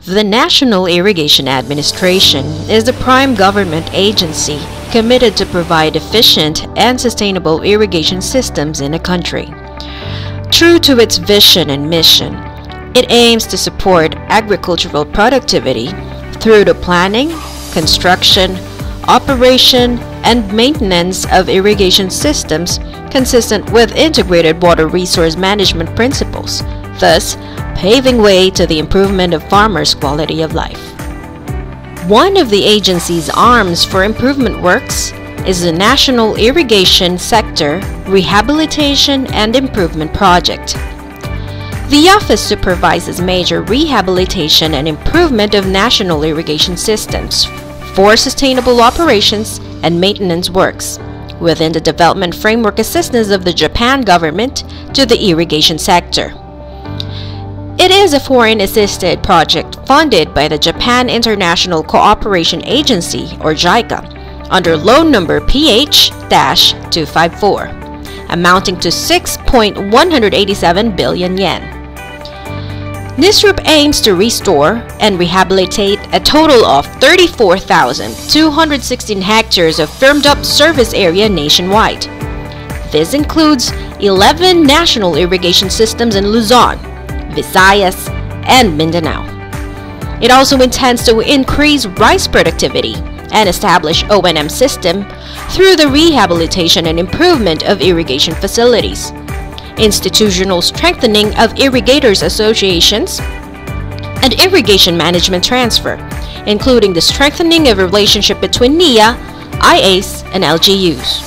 The National Irrigation Administration is the prime government agency committed to provide efficient and sustainable irrigation systems in the country. True to its vision and mission, it aims to support agricultural productivity through the planning, construction, operation, and maintenance of irrigation systems consistent with integrated water resource management principles, thus paving way to the improvement of farmers' quality of life. One of the agency's arms for improvement works is the National Irrigation Sector Rehabilitation and Improvement Project. The office supervises major rehabilitation and improvement of national irrigation systems for sustainable operations and maintenance works within the development framework assistance of the Japan government to the irrigation sector. It is a foreign-assisted project funded by the Japan International Cooperation Agency, or JICA, under loan number PH-254, amounting to 6.187 billion yen. NISRIP aims to restore and rehabilitate a total of 34,216 hectares of firmed-up service area nationwide. This includes 11 national irrigation systems in Luzon, Visayas, and Mindanao. It also intends to increase rice productivity and establish O&M system through the rehabilitation and improvement of irrigation facilities, institutional strengthening of Irrigators Associations, and irrigation management transfer, including the strengthening of relationship between NIA, IAs, and LGUs,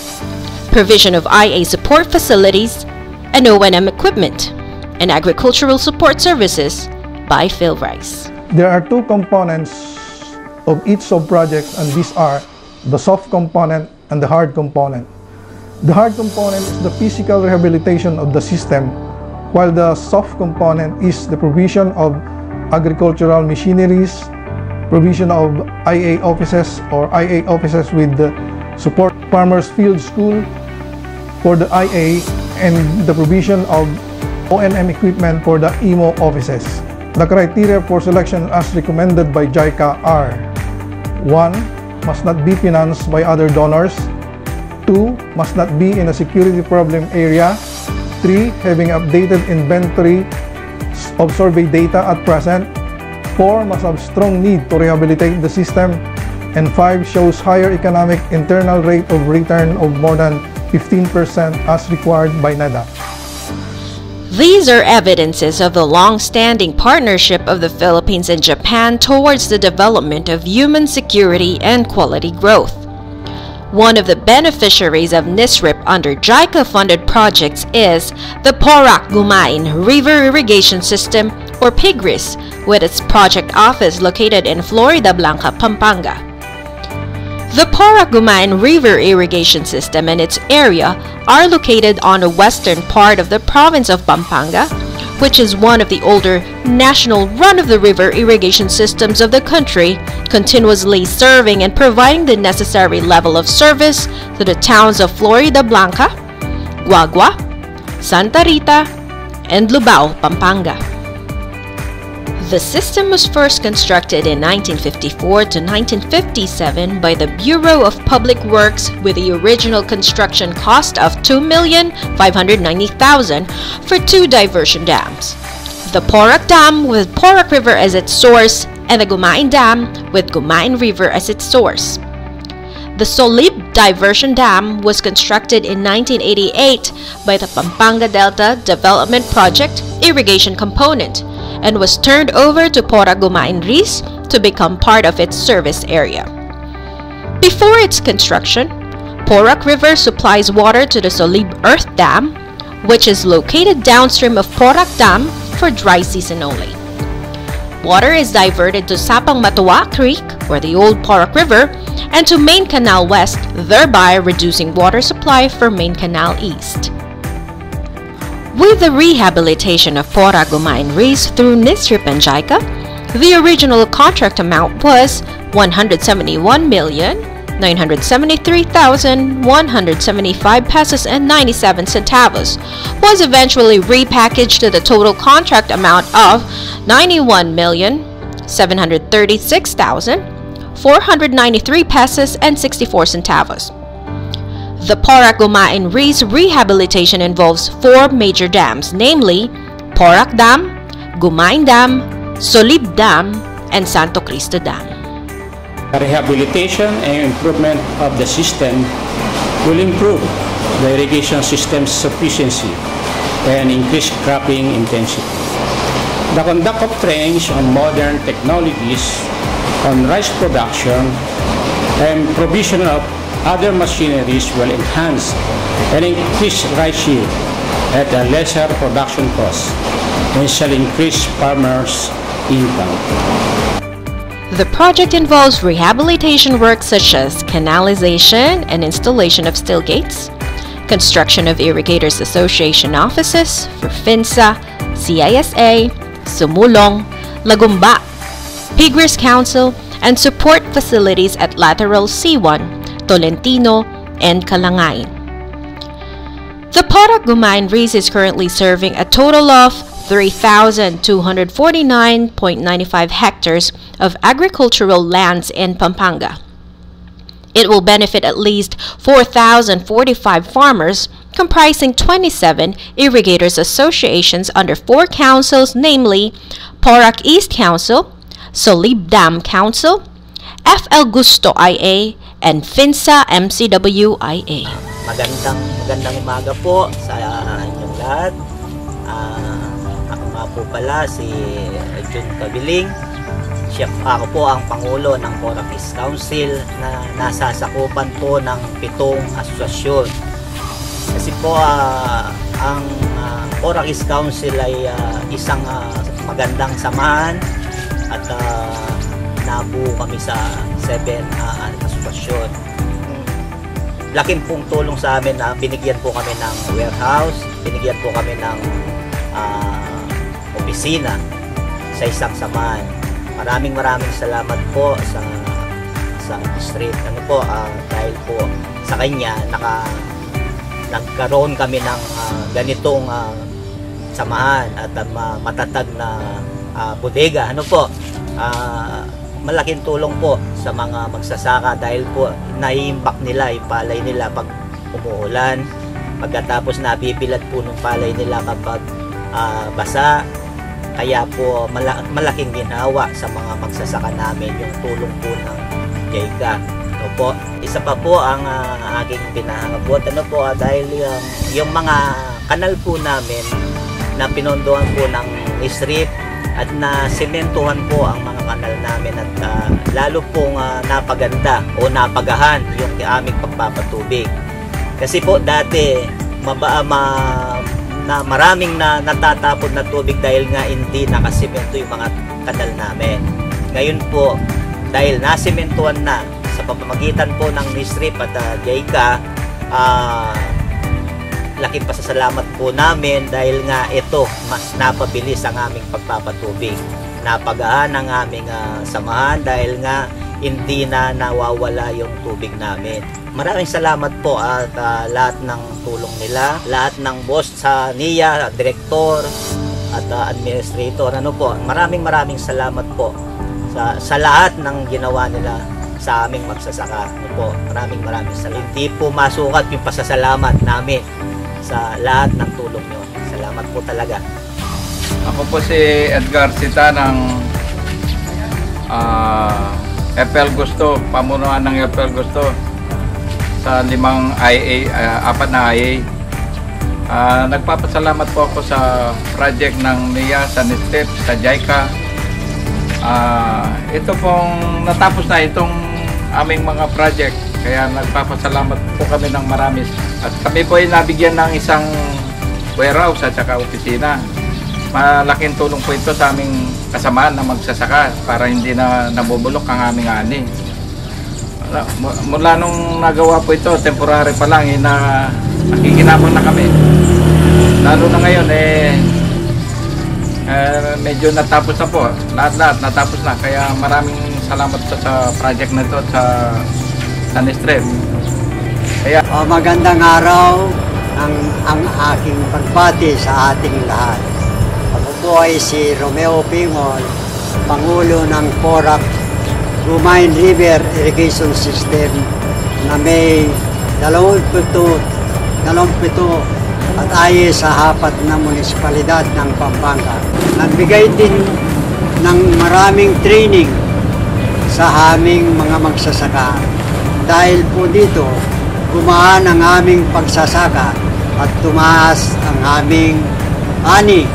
provision of IA support facilities, and O&M equipment, and agricultural support services by PhilRice. There are two components of each sub-project, and these are the soft component and the hard component. The hard component is the physical rehabilitation of the system, while the soft component is the provision of agricultural machineries, provision of IA offices or IA offices with the support farmers field school for the IA, and the provision of O&M equipment for the IMO offices. The criteria for selection as recommended by JICA are: 1. Must not be financed by other donors. 2. Must not be in a security problem area. 3. Having updated inventory of survey data at present. 4. Must have strong need to rehabilitate the system. And 5. Shows higher economic internal rate of return of more than 15% as required by NEDA. These are evidences of the long-standing partnership of the Philippines and Japan towards the development of human security and quality growth. One of the beneficiaries of NISRIP under JICA-funded projects is the PORAC GUMAIN River Irrigation System, or PIGRIS, with its project office located in Floridablanca, Pampanga. The PORAC GUMAIN River Irrigation System and its area are located on the western part of the province of Pampanga, which is one of the older national run-of-the-river irrigation systems of the country, continuously serving and providing the necessary level of service to the towns of Floridablanca, Guagua, Santa Rita, and Lubao, Pampanga. The system was first constructed in 1954 to 1957 by the Bureau of Public Works with the original construction cost of $2,590,000 for 2 diversion dams: the PORAC Dam with PORAC River as its source and the Gumain Dam with Gumain River as its source. The Solib Diversion Dam was constructed in 1988 by the Pampanga Delta Development Project Irrigation Component and was turned over to PORAC GUMAIN RIS to become part of its service area. Before its construction, PORAC River supplies water to the Solib Earth Dam, which is located downstream of PORAC Dam for dry season only. Water is diverted to Sapang Matuwa Creek, or the old PORAC River, and to Main Canal West, thereby reducing water supply for Main Canal East. With the rehabilitation of PORAC GUMAIN RIS through NISRIP and JICA, the original contract amount was 171,973,175 pesos and 97 centavos, was eventually repackaged to the total contract amount of 91,600,000 736,493 pesos and 64 centavos. The PORAC GUMAIN RIS rehabilitation involves 4 major dams, namely PORAC Dam, Gumain Dam, Solib Dam, and Santo Cristo Dam. The rehabilitation and improvement of the system will improve the irrigation system's sufficiency and increase cropping intensity. The conduct of trainings on modern technologies on rice production and provision of other machineries will enhance and increase rice yield at a lesser production cost and shall increase farmers' income. The project involves rehabilitation work such as canalization and installation of still gates, construction of Irrigators Association offices for PHINSA, CISA, Sumulong, Lagumba, Piggeries Council, and support facilities at Lateral C1, Tolentino, and Kalangain. The PORAC GUMAIN RIS is currently serving a total of 3,249.95 hectares of agricultural lands in Pampanga. It will benefit at least 4,045 farmers, comprising 27 Irrigators Associations under 4 councils, namely PORAC East Council, Solib Dam Council, FL Gusto IA, and PHINSA MCW IA. Magandang umaga po sa inyong lahat. Ako nga po pala si Jun Kabiling. Ako po ang Pangulo ng PORAC East Council na nasasakupan po ng 7 asosasyon. Kasi po ang PORAC East Council ay isang magandang samahan at nabuo kami sa 7 asosasyon. Laking pong tulong sa amin na binigyan po kami ng warehouse, binigyan po kami ng opisina sa isang samahan. Maraming salamat po sa district dahil po sa kanya nagkaroon kami ng ganitong samahan at matatag na bodega. Malaking tulong po sa mga magsasaka dahil po naiimbak nila yung palay nila pag umuulan, pagkatapos nabibilad po ng palay nila kapag basa. Kaya po malaking ginawa sa mga magsasaka namin yung tulong po ng JICA. Isa pa po ang aking pinahangabot dahil yung mga kanal po namin na pinondohan po ng street at na sementuhan po ang mga kanal namin at lalo pong napaganda o napagahan yung aming pagpapatubig. Kasi po dati maraming natatapon na tubig dahil nga hindi nakasemento yung mga kanal namin. Ngayon po, dahil nasementuhan na sa pamamagitan po ng NISRIP at JICA, laking pasasalamat po namin dahil nga ito mas napabilis ang aming pagpapatubig. Napagaan ang aming samahan dahil nga hindi na nawawala yung tubig namin. Maraming salamat po at lahat ng tulong nila, lahat ng boss sa NIA, direktor at administrator. Maraming salamat po sa lahat ng ginawa nila sa aming magsasaka. Maraming salamat. Hindi po masukat yung pasasalamat namin sa lahat ng tulong nyo. Salamat po talaga. Ako po si Edgar Sita ng FL Gusto, pamunuan ng FL Gusto sa 5 IA, 4 na IA. Nagpapasalamat po ako sa project ng NIA, sa NISTEP, sa JICA. Ito pong natapos na itong aming mga project, kaya nagpapasalamat po kami ng marami. At kami po ay nabigyan ng isang warehouse at saka opisina. Malaking tulong po ito sa aming kasamaan na magsasaka para hindi na nabubulok ang aming ani. Mula nung nagawa po ito, temporary pa lang, nakikinabang na kami. Lalo na ngayon, medyo natapos na po. Lahat natapos na. Kaya maraming salamat po sa project na ito sa Nistrep. Kaya magandang araw ang aking pagbati sa ating lahat. Ako po ay si Romeo Pingon, Pangulo ng PORAC GUMAIN River Irrigation System na may 27 at aye sa 4 na munisipalidad ng Pampanga. Nagbigay din ng maraming training sa aming mga magsasaka. Dahil po dito, gumaan ang aming pagsasaka at tumaas ang aming ani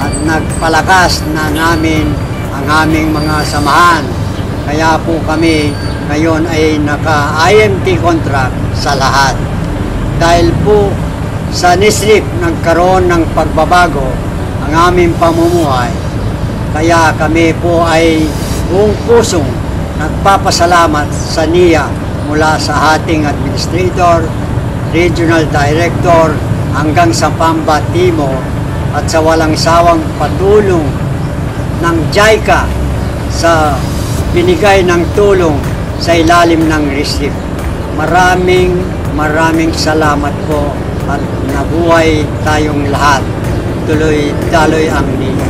at nagpalakas na namin ang aming mga samahan. Kaya po kami ngayon ay naka-IMT contract sa lahat. Dahil po sa NISRIP nagkaroon ng pagbabago ang aming pamumuhay. Kaya kami po ay buong pusong nagpapasalamat sa NIA mula sa ating administrator, regional director, hanggang sa Pamba Timor at sa walang sawang patulong ng JICA sa binigay ng tulong sa ilalim ng RISIP. Maraming salamat po at nabuhay tayong lahat. Tuloy-daloy ang NIA.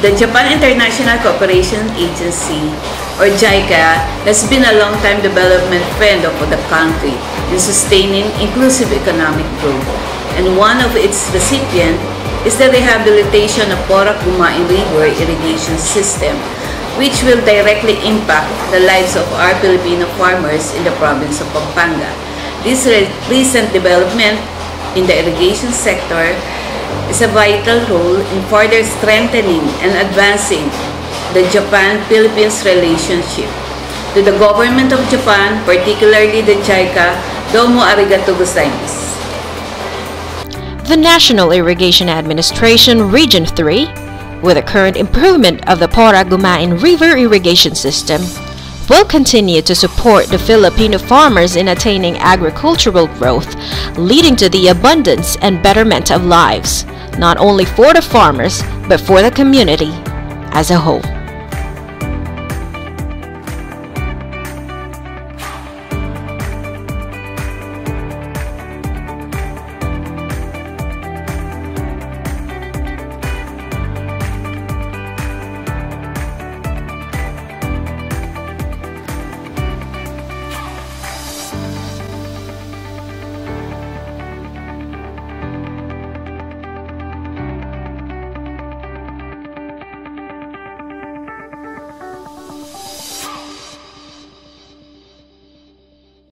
The Japan International Cooperation Agency, or JICA, has been a long-time development friend of the country in sustaining inclusive economic growth, and one of its recipients is the rehabilitation of PORAC GUMAIN River Irrigation System, which will directly impact the lives of our Filipino farmers in the province of Pampanga. This recent development in the irrigation sector is a vital role in further strengthening and advancing the Japan-Philippines relationship. To the government of Japan, particularly the JICA, domo arigatou gozaimasu. The National Irrigation Administration Region 3, with the current improvement of the PORAC GUMAIN River Irrigation System, will continue to support the Filipino farmers in attaining agricultural growth, leading to the abundance and betterment of lives, not only for the farmers, but for the community as a whole.